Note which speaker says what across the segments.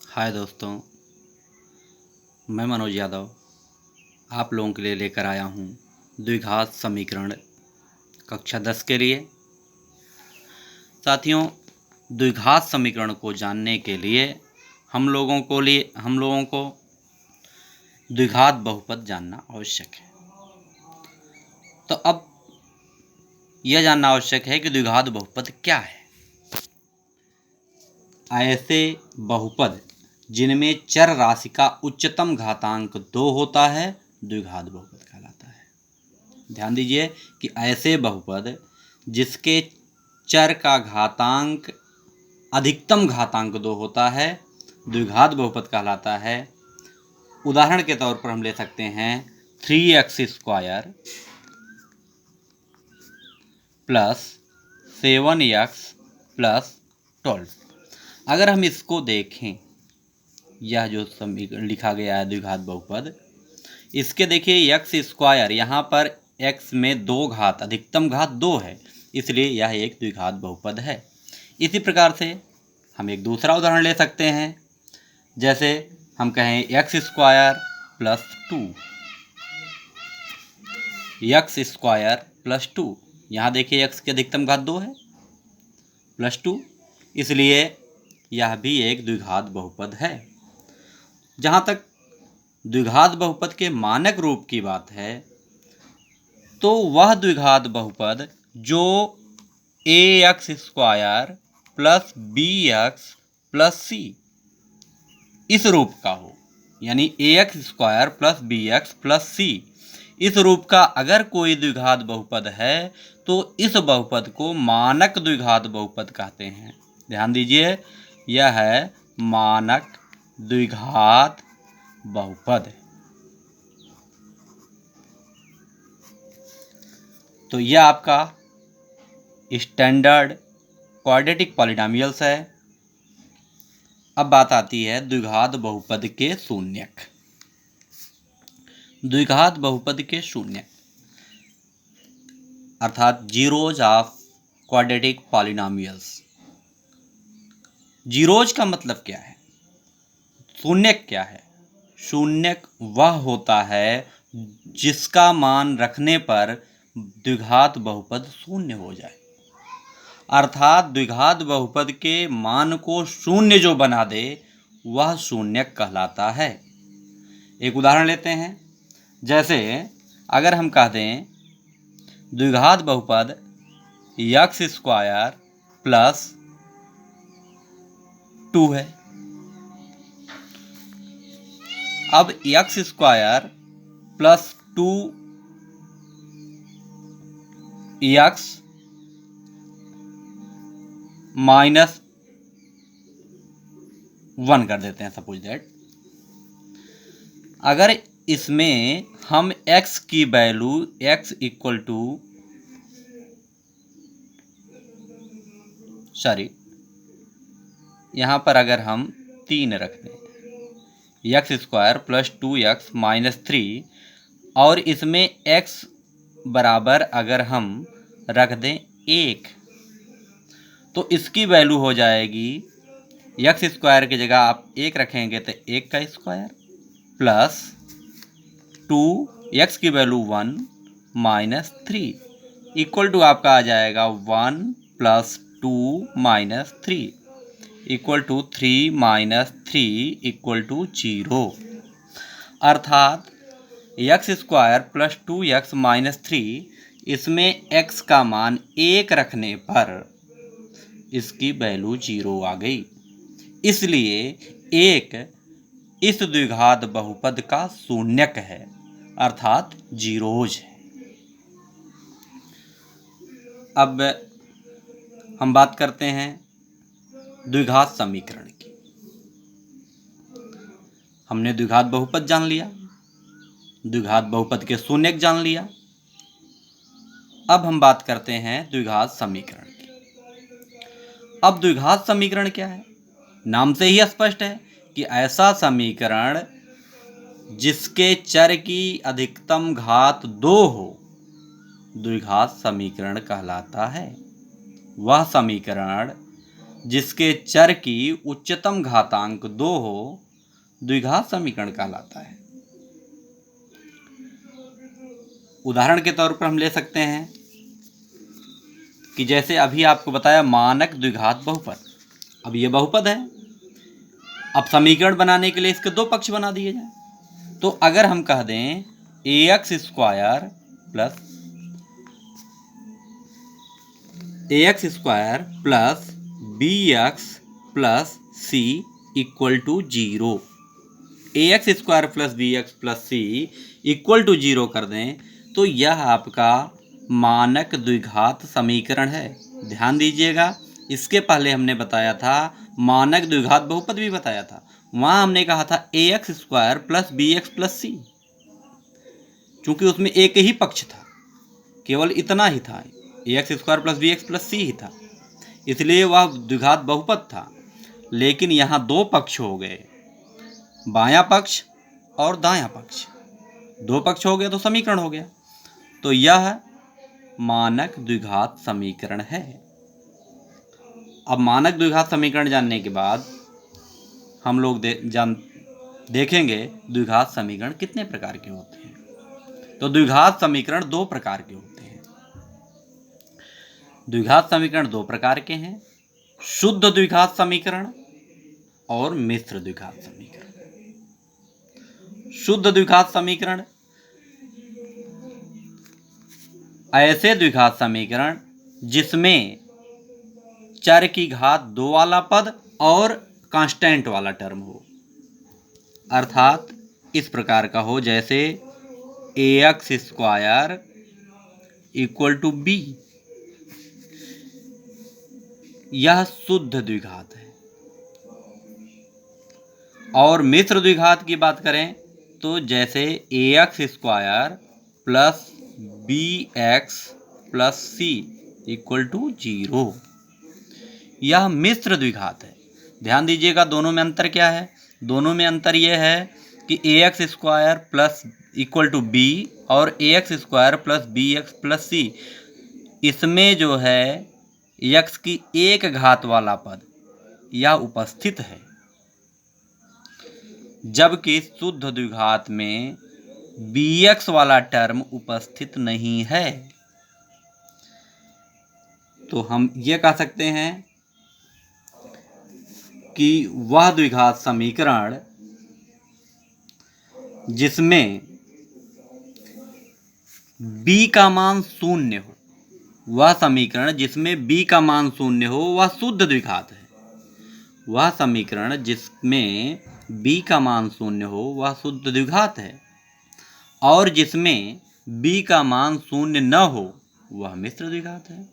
Speaker 1: हाय दोस्तों, मैं मनोज यादव आप लोगों के लिए लेकर आया हूँ द्विघात समीकरण कक्षा 10 के लिए। साथियों, द्विघात समीकरण को जानने के लिए हम लोगों को द्विघात बहुपद जानना आवश्यक है। तो अब यह जानना आवश्यक है कि द्विघात बहुपद क्या है। ऐसे बहुपद जिनमें चर राशि का उच्चतम घातांक 2 होता है द्विघात बहुपद कहलाता है। ध्यान दीजिए कि ऐसे बहुपद जिसके चर का घातांक अधिकतम घातांक 2 होता है द्विघात बहुपद कहलाता है। उदाहरण के तौर पर हम ले सकते हैं 3x² प्लस 7x प्लस 12। अगर हम इसको देखें, यह जो समीकरण लिखा गया है द्विघात बहुपद, इसके देखिए x², यहाँ पर x में 2 घात अधिकतम घात 2 है, इसलिए यह एक द्विघात बहुपद है। इसी प्रकार से हम एक दूसरा उदाहरण ले सकते हैं। जैसे हम कहें x² प्लस 2, x² प्लस 2, यहाँ देखिए x की अधिकतम घात 2 है प्लस 2, इसलिए यह भी एक द्विघात बहुपद है। जहाँ तक द्विघात बहुपद के मानक रूप की बात है, तो वह द्विघात बहुपद जो ax² plus bx plus c इस रूप का हो, यानी ax² plus bx plus c इस रूप का अगर कोई द्विघात बहुपद है तो इस बहुपद को मानक द्विघात बहुपद कहते हैं। ध्यान दीजिए, यह है मानक द्विघात बहुपद। तो यह आपका स्टैंडर्ड क्वाड्रेटिक पॉलिनॉमियल्स है। अब बात आती है द्विघात बहुपद के शून्यक। द्विघात बहुपद के शून्यक अर्थात zeros of quadratic polynomials. Zeros का मतलब क्या है? शून्यक क्या है? शून्यक वह होता है जिसका मान रखने पर द्विघात बहुपद शून्य हो जाए, अर्थात द्विघात बहुपद के मान को शून्य जो बना दे वह शून्यक कहलाता है। एक उदाहरण लेते हैं। जैसे अगर हम कह दें द्विघात बहुपद x² प्लस 2 है। अब x² प्लस 2x माइनस 1 कर देते हैं, सपोज दैट। अगर इसमें हम x की वैल्यू x इक्वल टू यहाँ पर अगर हम 3 रख दें, x² प्लस 2x माइनस 3, और इसमें x बराबर अगर हम रख दें 1, तो इसकी वैल्यू हो जाएगी x² की जगह आप 1 रखेंगे तो 1 का स्क्वायर प्लस 2, x की वैल्यू 1 माइनस 3 इक्वल टू आपका आ जाएगा 1 plus 2 minus 3 equal to 3 minus 3 equal to 0। अर्थात x² प्लस 2x माइनस 3, इसमें x का मान 1 रखने पर इसकी वैल्यू 0 आ गई, इसलिए 1 इस द्विघात बहुपद का शून्यक है, अर्थात जीरोज है। अब हम बात करते हैं द्विघात समीकरण की। हमने द्विघात बहुपद जान लिया, द्विघात बहुपद के शून्यक जान लिया। अब हम बात करते हैं द्विघात समीकरण की। अब द्विघात समीकरण क्या है? नाम से ही स्पष्ट है कि ऐसा समीकरण जिसके चर की अधिकतम घात 2 हो द्विघात समीकरण कहलाता है। वह समीकरण जिसके चर की उच्चतम घातांक 2 हो द्विघात समीकरण कहलाता है। उदाहरण के तौर पर हम ले सकते हैं कि जैसे अभी आपको बताया मानक द्विघात बहुपद। अब ये बहुपद है, अब समीकरण बनाने के लिए इसके दो पक्ष बना दिए जाए। तो अगर हम कह दें ax square plus bx plus c equal to 0, ax square plus bx plus c equal to 0 कर दें तो यह आपका मानक द्विघात समीकरण है। ध्यान दीजिएगा, इसके पहले हमने बताया था मानक द्विघात बहुपद भी बताया था, वहाँ हमने कहा था ax square plus bx plus c, चूँकि उसमें एक ही पक्ष था, केवल इतना ही था, ax square plus bx plus c ही था, इसलिए वह द्विघात बहुपद था। लेकिन यहाँ दो पक्ष हो गए, बायां पक्ष और दायां पक्ष, दो पक्ष हो गए तो समीकरण हो गया। तो यह मानक द्विघात समीकरण है। अब मानक द्विघात समीकरण जानने के बाद हम लोग देखेंगे द्विघात समीकरण कितने प्रकार के होते हैं। तो द्विघात समीकरण दो प्रकार के होते हैं। द्विघात समीकरण दो प्रकार के हैं, शुद्ध द्विघात समीकरण और मिश्र द्विघात समीकरण। शुद्ध द्विघात समीकरण ऐसे द्विघात समीकरण जिसमें चर की घात 2 वाला पद और कांस्टेंट वाला टर्म हो, अर्थात इस प्रकार का हो जैसे ax square equal to b, यह शुद्ध द्विघात है। और मिश्र द्विघात की बात करें तो जैसे ax square plus bx plus c equal to 0, यह मिश्र द्विघात है। ध्यान दीजिएगा, दोनों में अंतर क्या है? दोनों में अंतर यह है कि ax square plus equal to b और ax square plus bx plus c, इसमें जो है x की एक घात वाला पद यह उपस्थित है, जबकि शुद्ध द्विघात में bx वाला टर्म उपस्थित नहीं है। तो हम ये कह सकते हैं कि वह द्विघात समीकरण जिसमें b का मान 0 हो, वह समीकरण जिसमें b का मान 0 हो वह शुद्ध द्विघात है। वह समीकरण जिसमें b का मान 0 हो वह शुद्ध द्विघात है, और जिसमें b का मान 0 न हो वह मिश्र द्विघात है।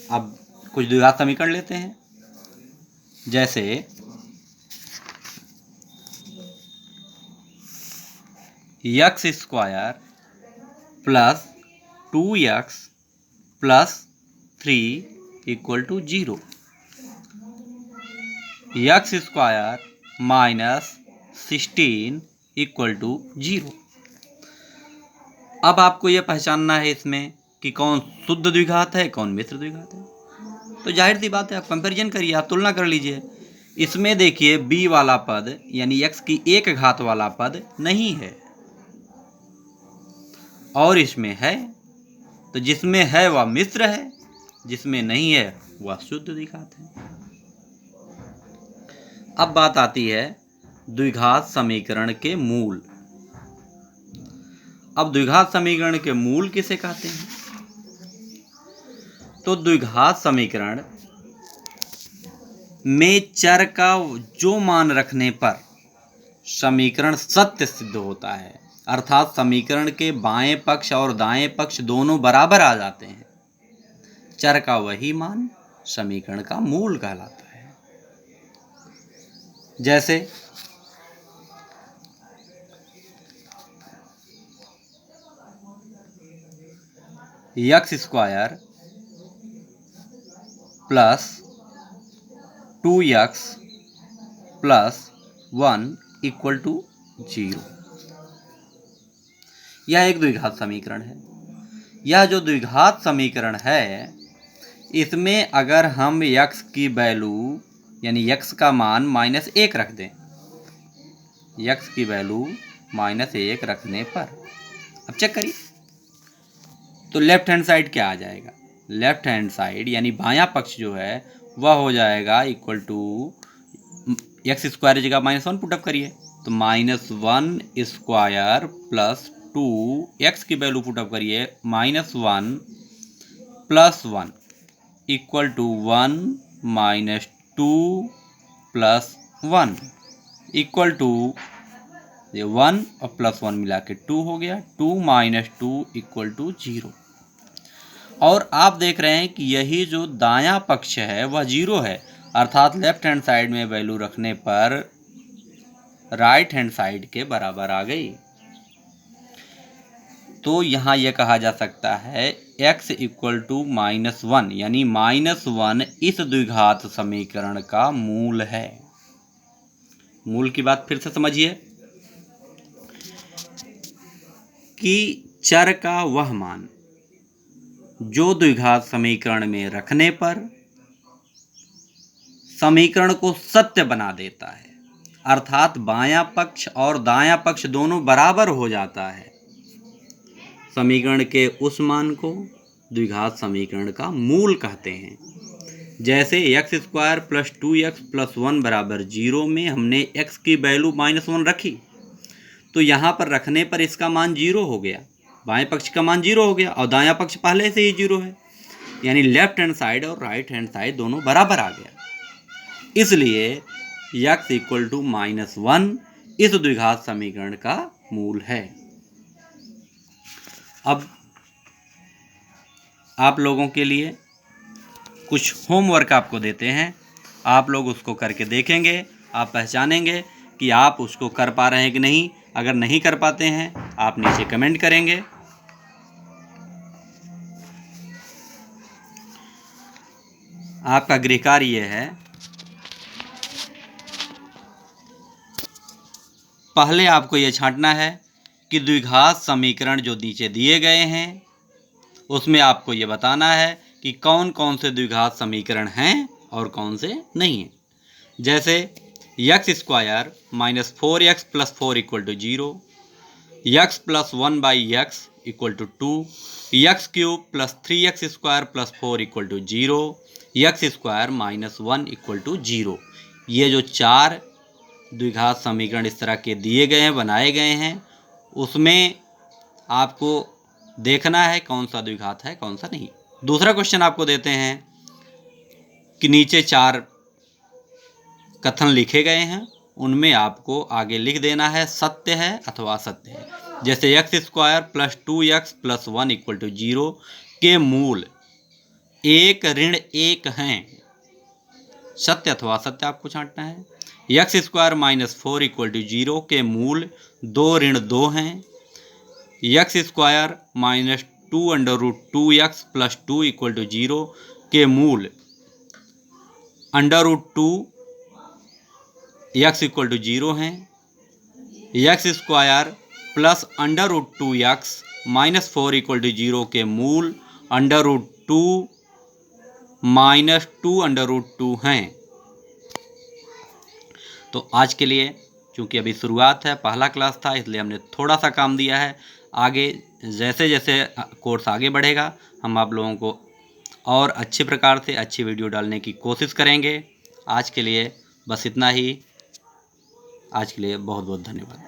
Speaker 1: अब कुछ द्विघात समीकरण लेते हैं, जैसे x square plus 2x plus 3 equal to 0, x square minus 16 equal to 0। अब आपको यह पहचानना है इसमें कि कौन शुद्ध द्विघात है कौन मिश्र द्विघात है। तो जाहिर सी बात है, आप कंपैरिजन करिए, आप तुलना कर लीजिए। इसमें देखिए b वाला पद यानी x की एक घात वाला पद नहीं है, और इसमें है, तो जिसमें है वह मिश्र है, जिसमें नहीं है वह शुद्ध द्विघात है। अब बात आती है द्विघात समीकरण के मूल। अब द्विघात समीकरण के मूल किसे कहते हैं? तो द्विघात समीकरण में चर का जो मान रखने पर समीकरण सत्य सिद्ध होता है, अर्थात समीकरण के बाएं पक्ष और दाएं पक्ष दोनों बराबर आ जाते हैं, चर का वही मान समीकरण का मूल कहलाता है। जैसे x square plus 2x plus 1 equal to 0, यह एक द्विघात समीकरण है। यह जो द्विघात समीकरण है इसमें अगर हम x की वैल्यू यानी x का मान -1 रख दें, x की वैल्यू -1 रखने पर अब चेक करिए तो लेफ्ट हैंड साइड क्या आ जाएगा। लेफ्ट हैंड साइड यानी बायां पक्ष जो है वह हो जाएगा इक्वल टू एक्स स्क्वायर जगह -1 पुटअप करिए तो -1 स्क्वायर प्लस 2 एक्स की वैल्यू पुटअप करिए -1 plus 1 equal to 1 -2 plus 1 equal to ये 1 और प्लस 1 मिला के 2 हो गया। 2 - 2 इक्वल टू 0। और आप देख रहे हैं कि यही जो दायां पक्ष है वह 0 है, अर्थात लेफ्ट हैंड साइड में वैल्यू रखने पर राइट हैंड साइड के बराबर आ गई। तो यहाँ यह कहा जा सकता है x इक्वल टू -1 यानी -1 इस द्विघात समीकरण का मूल है। मूल की बात फिर से समझिए कि चर का वह मान जो द्विघात समीकरण में रखने पर समीकरण को सत्य बना देता है, अर्थात बायां पक्ष और दायां पक्ष दोनों बराबर हो जाता है, समीकरण के उस मान को द्विघात समीकरण का मूल कहते हैं। जैसे x² + 2x + 1 = 0 में हमने x की वैल्यू -1 रखी तो यहाँ पर रखने पर इसका मान 0 हो गया, बाएं पक्ष का मान 0 हो गया और दायां पक्ष पहले से ही 0 है, यानी लेफ्ट हैंड साइड और राइट हैंड साइड दोनों बराबर आ गया। इसलिए x इक्वल टू -1 इस द्विघात समीकरण का मूल है। अब आप लोगों के लिए कुछ होमवर्क आपको देते हैं, आप लोग उसको करके देखेंगे, आप पहचानेंगे कि आप उसको कर पा रहे हैं कि नहीं। अगर नहीं कर पाते हैं आप नीचे कमेंट करेंगे। आपका गृह कार्य यह है, पहले आपको यह छांटना है कि द्विघात समीकरण जो नीचे दिए गए हैं उसमें आपको ये बताना है कि कौन कौन से द्विघात समीकरण हैं और कौन से नहीं हैं। जैसे x² - 4x + 4 = 0, x + 1/x = 2, x³ + 3x² + 4 = 0, x² - 1 = 0। ये जो चार द्विघात समीकरण इस तरह के दिए गए हैं, बनाए गए हैं, उसमें आपको देखना है कौन सा द्विघात है कौन सा नहीं। दूसरा क्वेश्चन आपको देते हैं कि नीचे चार कथन लिखे गए हैं, उनमें आपको आगे लिख देना है सत्य है अथवा असत्य है। जैसे x² + 2x + 1 = 0 के मूल 1 ऋण 1 हैं, सत्य अथवा असत्य आपको छांटना है। x² - 4 = 0 के मूल 2 ऋण 2 हैं। x² - 2√2x + 2 = 0 के मूल √2 x = 0 हैं। x² + √2x - 4 = 0 के मूल √2 - 2√2 हैं। तो आज के लिए चूँकि अभी शुरुआत है, पहला क्लास था, इसलिए हमने थोड़ा सा काम दिया है। आगे जैसे जैसे कोर्स आगे बढ़ेगा हम आप लोगों को और अच्छे प्रकार से अच्छी वीडियो डालने की कोशिश करेंगे। आज के लिए बस इतना ही। आज के लिए बहुत बहुत धन्यवाद।